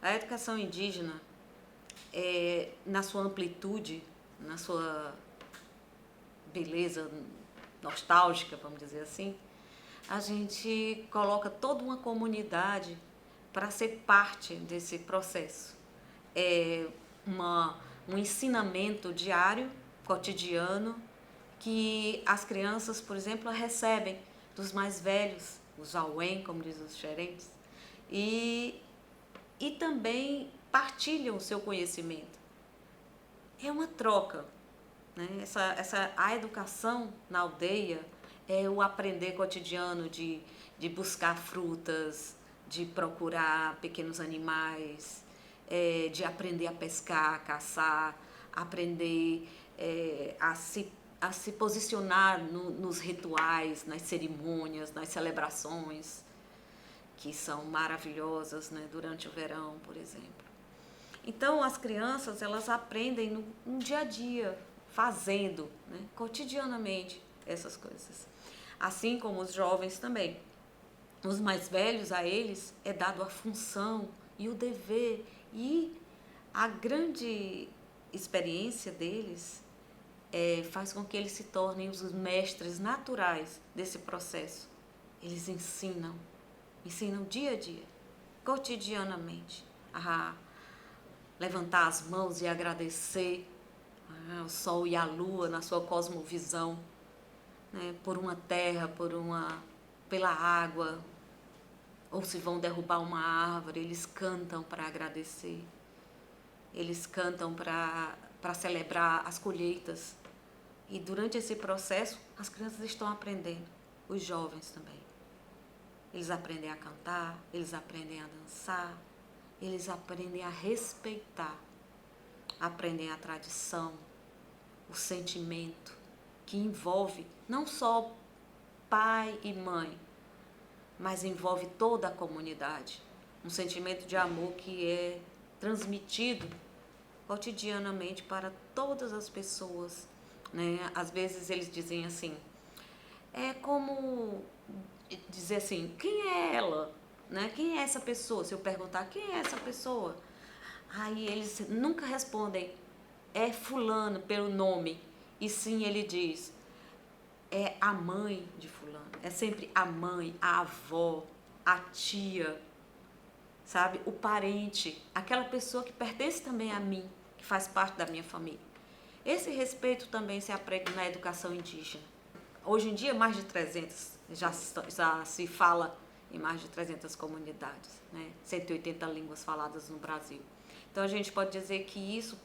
A educação indígena, na sua amplitude, na sua beleza nostálgica, vamos dizer assim, a gente coloca toda uma comunidade para ser parte desse processo. É um ensinamento diário, cotidiano, que as crianças, por exemplo, recebem dos mais velhos, os auém, como dizem os xerentes, e também partilham o seu conhecimento. É uma troca, né? A educação na aldeia é o aprender cotidiano de buscar frutas, de procurar pequenos animais, de aprender a pescar, a caçar, aprender a se posicionar nos rituais, nas cerimônias, nas celebrações, que são maravilhosas, né, durante o verão, por exemplo. Então, as crianças, elas aprendem no dia a dia, fazendo, né, cotidianamente, essas coisas. Assim como os jovens também. Os mais velhos, a eles, é dado a função e o dever. E a grande experiência deles faz com que eles se tornem os mestres naturais desse processo. Eles ensinam dia a dia, cotidianamente, a levantar as mãos e agradecer o sol e a lua na sua cosmovisão, né, por uma terra, pela água, ou se vão derrubar uma árvore, eles cantam para agradecer, eles cantam para celebrar as colheitas. E durante esse processo, as crianças estão aprendendo, os jovens também. Eles aprendem a cantar, eles aprendem a dançar, eles aprendem a respeitar, aprendem a tradição, o sentimento que envolve não só pai e mãe, mas envolve toda a comunidade. Um sentimento de amor que é transmitido cotidianamente para todas as pessoas, né? Às vezes eles dizem assim, é como dizer assim, quem é ela? Né? Quem é essa pessoa? Se eu perguntar, quem é essa pessoa? Aí eles nunca respondem, é fulano pelo nome. E sim, ele diz, é a mãe de fulano. É sempre a mãe, a avó, a tia, sabe? O parente, aquela pessoa que pertence também a mim, que faz parte da minha família. Esse respeito também se aprende na educação indígena. Hoje em dia, mais de 300, já se fala em mais de 300 comunidades, né? 180 línguas faladas no Brasil. Então, a gente pode dizer que isso,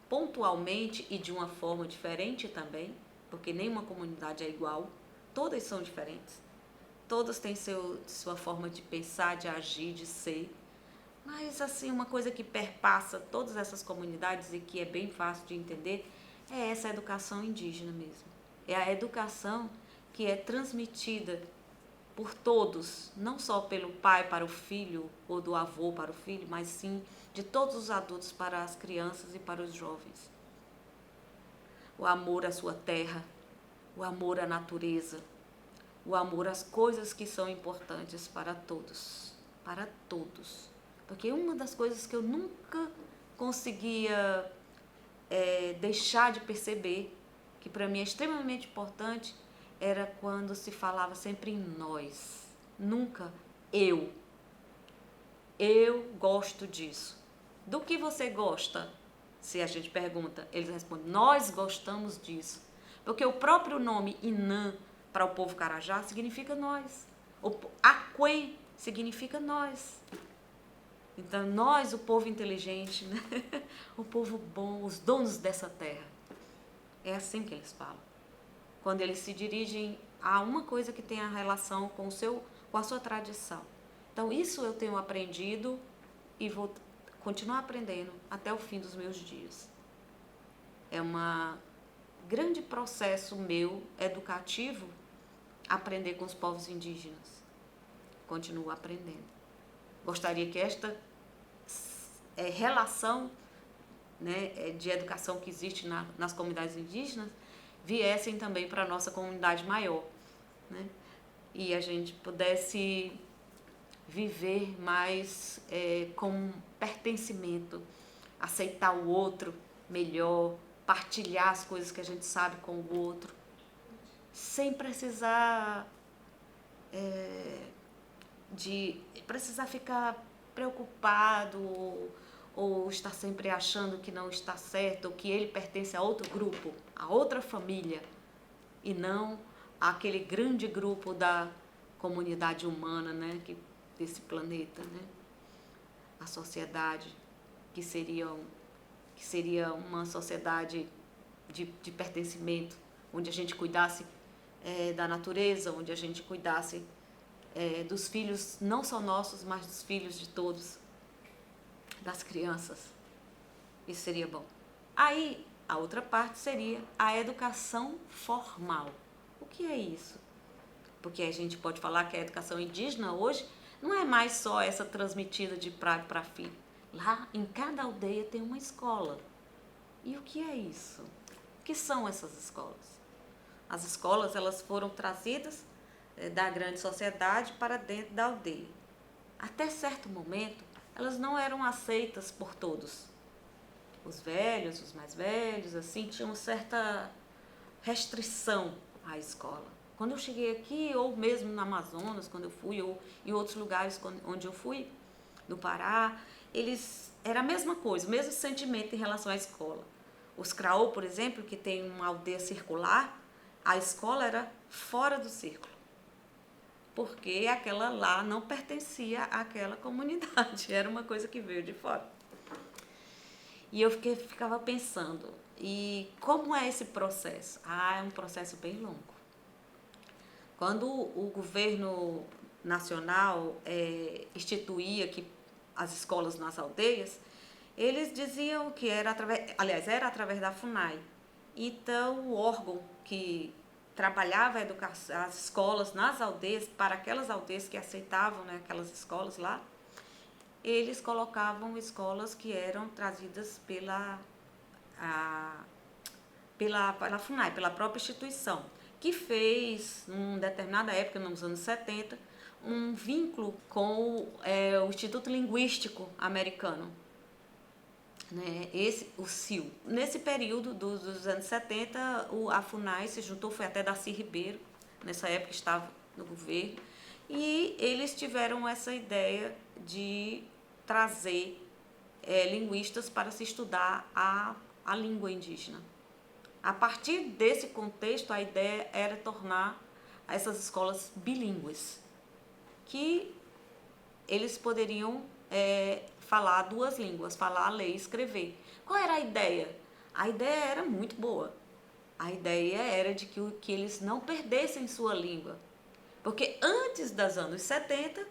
pontualmente e de uma forma diferente também, porque nenhuma comunidade é igual, todas são diferentes, todas têm sua forma de pensar, de agir, de ser, mas, assim, uma coisa que perpassa todas essas comunidades e que é bem fácil de entender é essa educação indígena mesmo. É a educação que é transmitida por todos, não só pelo pai para o filho ou do avô para o filho, mas sim de todos os adultos para as crianças e para os jovens. O amor à sua terra, o amor à natureza, o amor às coisas que são importantes para todos, para todos. Porque uma das coisas que eu nunca conseguia deixar de perceber, que para mim é extremamente importante, era quando se falava sempre em nós, nunca eu. Eu gosto disso. Do que você gosta? Se a gente pergunta, eles respondem, nós gostamos disso. Porque o próprio nome Inã para o povo Carajá significa nós. O Aquém significa nós. Então, nós, o povo inteligente, né? O povo bom, os donos dessa terra. É assim que eles falam. Quando eles se dirigem a uma coisa que tem a relação com a sua tradição. Então, isso eu tenho aprendido e vou continuar aprendendo até o fim dos meus dias. É um grande processo meu, educativo, aprender com os povos indígenas. Continuo aprendendo. Gostaria que esta relação, né, de educação que existe nas comunidades indígenas viessem também para a nossa comunidade maior, né? E a gente pudesse viver mais com pertencimento, aceitar o outro melhor, partilhar as coisas que a gente sabe com o outro, sem precisar precisar ficar preocupado ou estar sempre achando que não está certo, ou que ele pertence a outro grupo, a outra família, e não àquele grande grupo da comunidade humana, né, desse planeta, né? A sociedade que seria uma sociedade de pertencimento, onde a gente cuidasse da natureza, onde a gente cuidasse dos filhos, não só nossos, mas dos filhos de todos, das crianças. Isso seria bom. Aí, a outra parte seria a educação formal. O que é isso? Porque a gente pode falar que a educação indígena hoje não é mais só essa transmitida de pai para filho. Lá em cada aldeia tem uma escola. E o que é isso? O que são essas escolas? As escolas, elas foram trazidas da grande sociedade para dentro da aldeia. Até certo momento, elas não eram aceitas por todos. Os velhos, os mais velhos, assim, tinham certa restrição à escola. Quando eu cheguei aqui, ou mesmo no Amazonas, quando eu fui, ou em outros lugares onde eu fui, no Pará, era a mesma coisa, o mesmo sentimento em relação à escola. Os Craô, por exemplo, que tem uma aldeia circular, a escola era fora do círculo, porque aquela lá não pertencia àquela comunidade, era uma coisa que veio de fora. E eu ficava pensando, e como é esse processo? É um processo bem longo. Quando o governo nacional instituía as escolas nas aldeias, eles diziam que era através da FUNAI. Então, o órgão que trabalhava as escolas nas aldeias, para aquelas aldeias que aceitavam, né, aquelas escolas lá, eles colocavam escolas que eram trazidas pela FUNAI, pela própria instituição, que fez, em determinada época, nos anos 70, um vínculo com o Instituto Linguístico Americano, né? O CIL. Nesse período dos anos 70, a FUNAI se juntou, foi até Darcy Ribeiro, nessa época estava no governo, e eles tiveram essa ideia de trazer linguistas para se estudar a língua indígena. A partir desse contexto, a ideia era tornar essas escolas bilíngues, que eles poderiam falar duas línguas, falar, ler e escrever. Qual era a ideia? A ideia era muito boa. A ideia era de que eles não perdessem sua língua. Porque antes dos anos 70,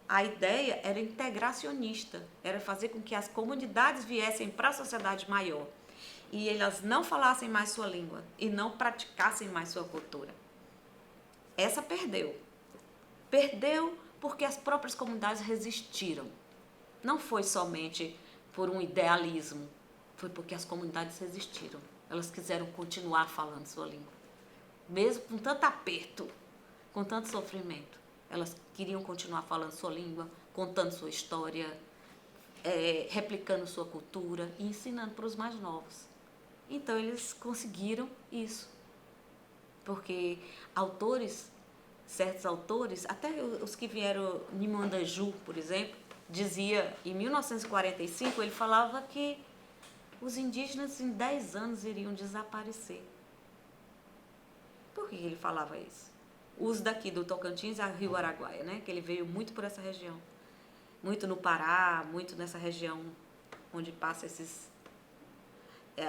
a ideia era integracionista, era fazer com que as comunidades viessem para a sociedade maior e elas não falassem mais sua língua e não praticassem mais sua cultura. Essa perdeu. Perdeu porque as próprias comunidades resistiram. Não foi somente por um idealismo, foi porque as comunidades resistiram. Elas quiseram continuar falando sua língua. Mesmo com tanto aperto, com tanto sofrimento, elas queriam continuar falando sua língua, contando sua história, replicando sua cultura e ensinando para os mais novos. Então eles conseguiram isso, porque certos autores, até os que vieram, Nimandaju, por exemplo, dizia, em 1945, ele falava que os indígenas em 10 anos iriam desaparecer. Por que ele falava isso? Os daqui do Tocantins a Rio Araguaia, né? Que ele veio muito por essa região, muito no Pará, muito nessa região onde passa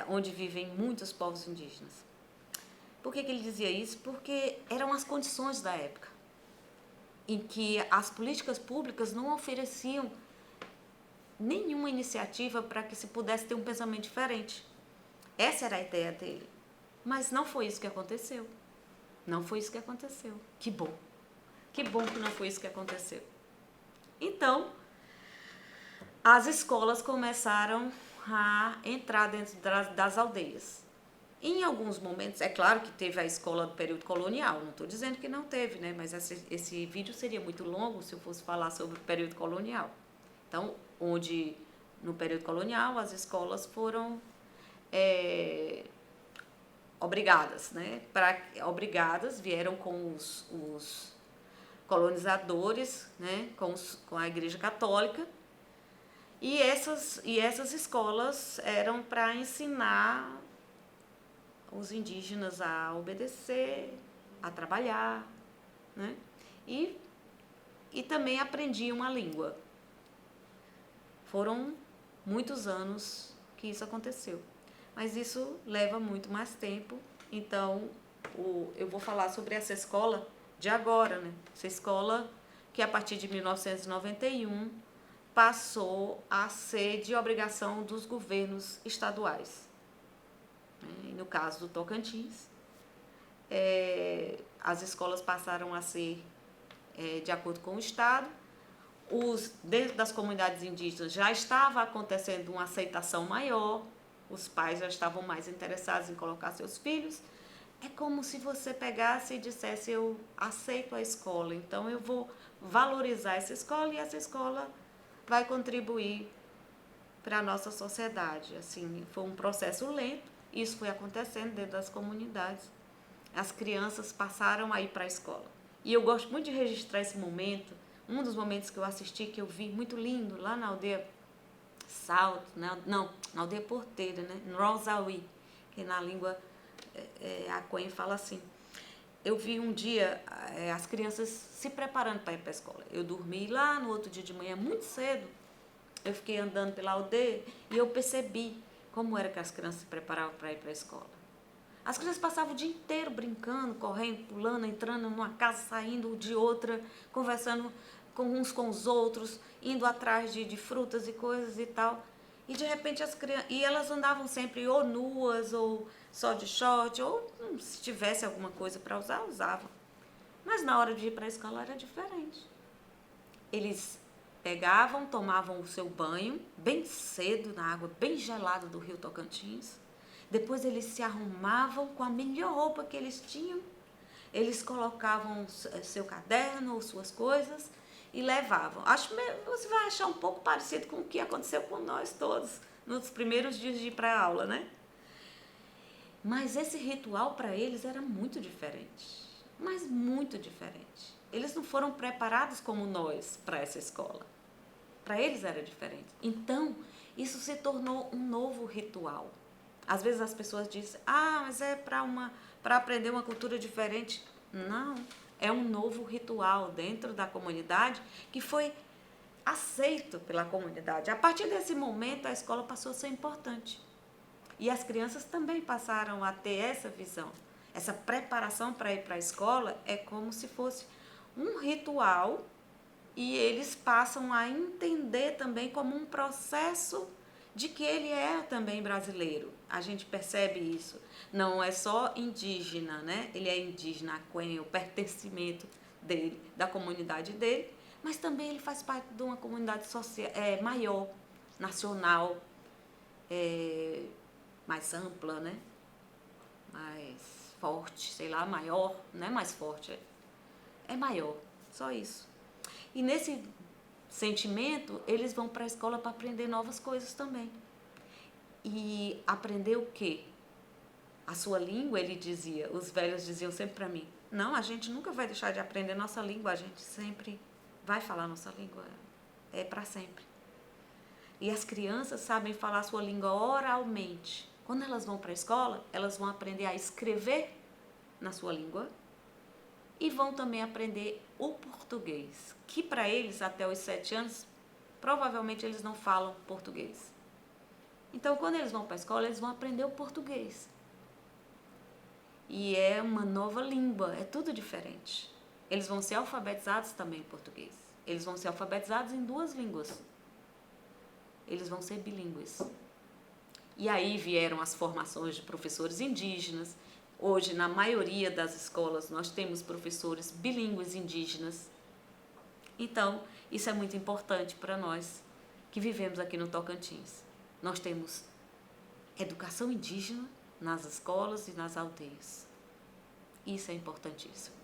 onde vivem muitos povos indígenas. Por que ele dizia isso? Porque eram as condições da época, em que as políticas públicas não ofereciam nenhuma iniciativa para que se pudesse ter um pensamento diferente. Essa era a ideia dele. Mas não foi isso que aconteceu. Não foi isso que aconteceu. Que bom. Que bom que não foi isso que aconteceu. Então, as escolas começaram a entrar dentro das aldeias. Em alguns momentos, é claro que teve a escola do período colonial, não estou dizendo que não teve, né? Mas esse vídeo seria muito longo se eu fosse falar sobre o período colonial. Então, onde no período colonial as escolas foram obrigadas, né? Obrigadas, vieram com os colonizadores, né? Com a Igreja Católica, e essas escolas eram para ensinar os indígenas a obedecer, a trabalhar, né? E também aprendiam a língua. Foram muitos anos que isso aconteceu. Mas isso leva muito mais tempo. Então, eu vou falar sobre essa escola de agora, né? Essa escola que a partir de 1991 passou a ser de obrigação dos governos estaduais. E no caso do Tocantins, as escolas passaram a ser de acordo com o Estado. Dentro das comunidades indígenas já estava acontecendo uma aceitação maior, os pais já estavam mais interessados em colocar seus filhos. É como se você pegasse e dissesse: eu aceito a escola, então eu vou valorizar essa escola e essa escola vai contribuir para a nossa sociedade. Assim, foi um processo lento, isso foi acontecendo dentro das comunidades. As crianças passaram a ir para a escola. E eu gosto muito de registrar esse momento, um dos momentos que eu assisti, que eu vi, muito lindo, lá na aldeia Salto, na aldeia Porteira, né? No Rosauí, que na língua Aquém fala assim. Eu vi um dia as crianças se preparando para ir para a escola. Eu dormi lá, no outro dia de manhã, muito cedo, eu fiquei andando pela aldeia e eu percebi como era que as crianças se preparavam para ir para a escola. As crianças passavam o dia inteiro brincando, correndo, pulando, entrando numa casa, saindo de outra, conversando uns com os outros, indo atrás de frutas e coisas e tal. E de repente as crianças... E elas andavam sempre ou nuas, ou só de short, ou se tivesse alguma coisa para usar, usavam. Mas na hora de ir para a escola era diferente. Eles pegavam, tomavam o seu banho, bem cedo, na água bem gelada do rio Tocantins. Depois eles se arrumavam com a melhor roupa que eles tinham. Eles colocavam seu caderno ou suas coisas e levavam. Acho que você vai achar um pouco parecido com o que aconteceu com nós todos nos primeiros dias de ir para a aula, né? Mas esse ritual para eles era muito diferente, mas muito diferente. Eles não foram preparados como nós para essa escola. Para eles era diferente. Então, isso se tornou um novo ritual. Às vezes as pessoas dizem: mas é para aprender uma cultura diferente. Não, é um novo ritual dentro da comunidade que foi aceito pela comunidade. A partir desse momento, a escola passou a ser importante. E as crianças também passaram a ter essa visão. Essa preparação para ir para a escola é como se fosse um ritual, e eles passam a entender também como um processo de que ele é também brasileiro. A gente percebe isso. Não é só indígena, né? Ele é indígena, o pertencimento dele, da comunidade dele, mas também ele faz parte de uma comunidade social, maior, nacional, mais ampla, né? Mais forte, sei lá, maior, não é mais forte, é maior, só isso. E nesse sentimento, eles vão para a escola para aprender novas coisas também. E aprender o quê? A sua língua, ele dizia, os velhos diziam sempre para mim: não, a gente nunca vai deixar de aprender nossa língua, a gente sempre vai falar nossa língua, é para sempre. E as crianças sabem falar a sua língua oralmente. Quando elas vão para a escola, elas vão aprender a escrever na sua língua e vão também aprender o português, que para eles, até os 7 anos, provavelmente eles não falam português. Então, quando eles vão para a escola, eles vão aprender o português. E é uma nova língua, é tudo diferente. Eles vão ser alfabetizados também em português. Eles vão ser alfabetizados em 2 línguas. Eles vão ser bilíngues. E aí vieram as formações de professores indígenas. Hoje, na maioria das escolas, nós temos professores bilíngues indígenas. Então, isso é muito importante para nós que vivemos aqui no Tocantins. Nós temos educação indígena nas escolas e nas aldeias. Isso é importantíssimo.